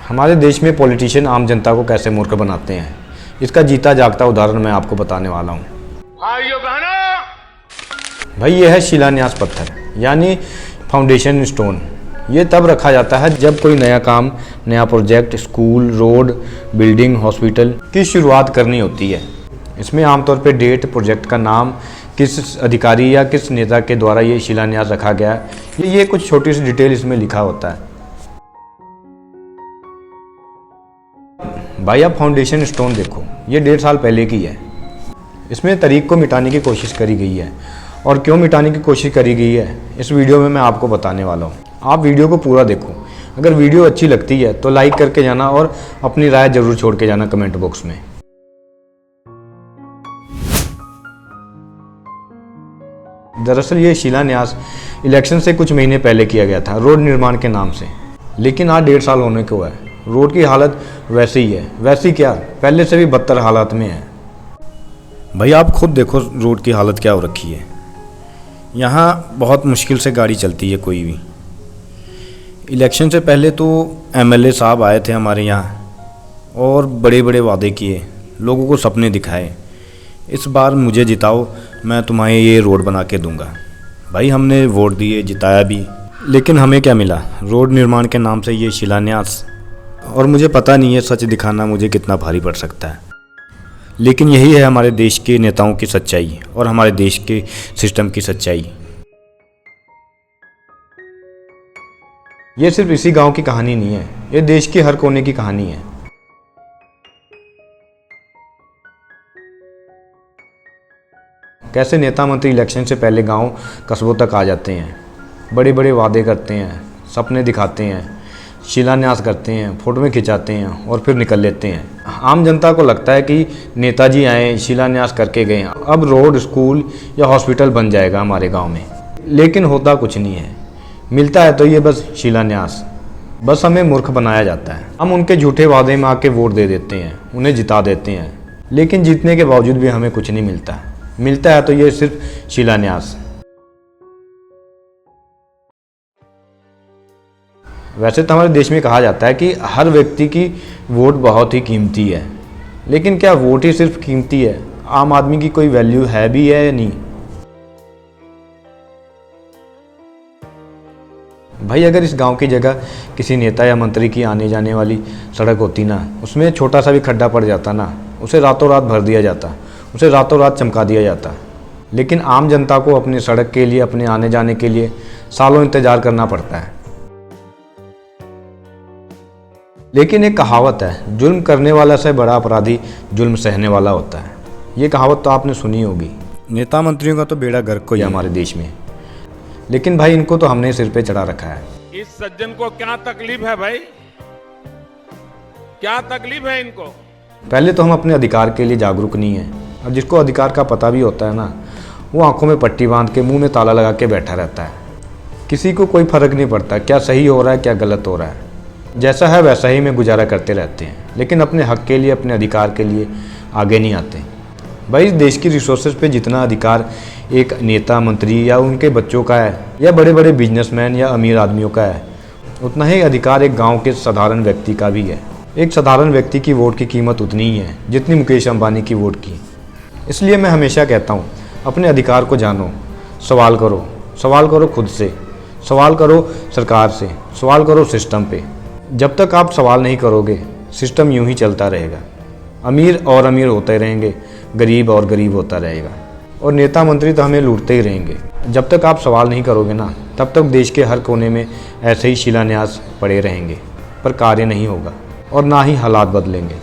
हमारे देश में पॉलिटिशियन आम जनता को कैसे मूर्ख बनाते हैं, इसका जीता जागता उदाहरण मैं आपको बताने वाला हूँ। भाई ये है शिलान्यास पत्थर यानी फाउंडेशन स्टोन। ये तब रखा जाता है जब कोई नया काम, नया project, school, road, building, hospital की शुरुआत करनी होती है। इसमें आमतौर पे डेट, प्रोजेक्ट का नाम, किस अधिकारी या किस नेता के द्वारा ये शिलान्यास रखा गया है, ये कुछ छोटी सी डिटेल इसमें लिखा होता है। भाई आप फाउंडेशन स्टोन देखो, ये 1.5 साल पहले की है। इसमें तारीख को मिटाने की कोशिश करी गई है और क्यों मिटाने की कोशिश करी गई है इस वीडियो में मैं आपको बताने वाला हूँ। आप वीडियो को पूरा देखो। अगर वीडियो अच्छी लगती है तो लाइक करके जाना और अपनी राय जरूर छोड़ के जाना कमेंट बॉक्स में। दरअसल ये शिलान्यास इलेक्शन से कुछ महीने पहले किया गया था रोड निर्माण के नाम से, लेकिन आज 1.5 साल होने को है। रोड की हालत वैसी ही है, वैसी क्या, पहले से भी बदतर हालात में है। भाई आप खुद देखो रोड की हालत क्या हो रखी है। यहाँ बहुत मुश्किल से गाड़ी चलती है कोई भी। इलेक्शन से पहले तो एमएलए साहब आए थे हमारे यहाँ और बड़े बड़े वादे किए, लोगों को सपने दिखाए, इस बार मुझे जिताओ, मैं तुम्हें ये रोड बना के दूंगा। भाई हमने वोट दिए, जिताया भी, लेकिन हमें क्या मिला? रोड निर्माण के नाम से ये शिलान्यास। और मुझे पता नहीं है सच दिखाना मुझे कितना भारी पड़ सकता है, लेकिन यही है हमारे देश के नेताओं की सच्चाई और हमारे देश के सिस्टम की सच्चाई। ये सिर्फ इसी गांव की कहानी नहीं है, ये देश के हर कोने की कहानी है। कैसे नेता मंत्री इलेक्शन से पहले गांव कस्बों तक आ जाते हैं, बड़े बड़े वादे करते हैं, सपने दिखाते हैं, शिलान्यास करते हैं, फोटो में खिंचाते हैं और फिर निकल लेते हैं। आम जनता को लगता है कि नेताजी आए, शिलान्यास करके गए, अब रोड, स्कूल या हॉस्पिटल बन जाएगा हमारे गांव में, लेकिन होता कुछ नहीं है। मिलता है तो ये बस शिलान्यास। बस हमें मूर्ख बनाया जाता है। हम उनके झूठे वादे में आके वोट दे देते हैं, उन्हें जिता देते हैं, लेकिन जीतने के बावजूद भी हमें कुछ नहीं मिलता। मिलता है तो ये सिर्फ शिलान्यास। वैसे तो हमारे देश में कहा जाता है कि हर व्यक्ति की वोट बहुत ही कीमती है, लेकिन क्या वोट ही सिर्फ कीमती है? आम आदमी की कोई वैल्यू है भी है या नहीं? भाई अगर इस गांव की जगह किसी नेता या मंत्री की आने जाने वाली सड़क होती ना, उसमें छोटा सा भी खड्डा पड़ जाता ना, उसे रातों रात भर दिया जाता, उसे रातों रात चमका दिया जाता। लेकिन आम जनता को अपनी सड़क के लिए, अपने आने जाने के लिए सालों इंतजार करना पड़ता है। लेकिन एक कहावत है, जुल्म करने वाला से बड़ा अपराधी जुल्म सहने वाला होता है। ये कहावत तो आपने सुनी होगी। नेता मंत्रियों का तो बेड़ा गर्क को ही हमारे देश में, लेकिन भाई इनको तो हमने सिर पे चढ़ा रखा है। इस सज्जन को क्या तकलीफ है भाई, क्या तकलीफ है इनको? पहले तो हम अपने अधिकार के लिए जागरूक नहीं है, और जिसको अधिकार का पता भी होता है ना, वो आंखों में पट्टी बांध के मुंह में ताला लगा के बैठा रहता है। किसी को कोई फर्क नहीं पड़ता क्या सही हो रहा है, क्या गलत हो रहा है। जैसा है वैसा ही में गुजारा करते रहते हैं, लेकिन अपने हक के लिए, अपने अधिकार के लिए आगे नहीं आते। भाई इस देश की रिसोर्सेज पे जितना अधिकार एक नेता, मंत्री या उनके बच्चों का है, या बड़े बड़े बिजनेसमैन या अमीर आदमियों का है, उतना ही अधिकार एक गांव के साधारण व्यक्ति का भी है। एक साधारण व्यक्ति की वोट की कीमत उतनी ही है जितनी मुकेश अंबानी की वोट की। इसलिए मैं हमेशा कहता हूँ, अपने अधिकार को जानो, सवाल करो खुद से, सवाल करो सरकार से, सवाल करो सिस्टम पे। जब तक आप सवाल नहीं करोगे, सिस्टम यूं ही चलता रहेगा। अमीर और अमीर होते रहेंगे, गरीब और गरीब होता रहेगा, और नेता मंत्री तो हमें लूटते ही रहेंगे। जब तक आप सवाल नहीं करोगे ना, तब तक देश के हर कोने में ऐसे ही शिलान्यास पड़े रहेंगे, पर कार्य नहीं होगा और ना ही हालात बदलेंगे।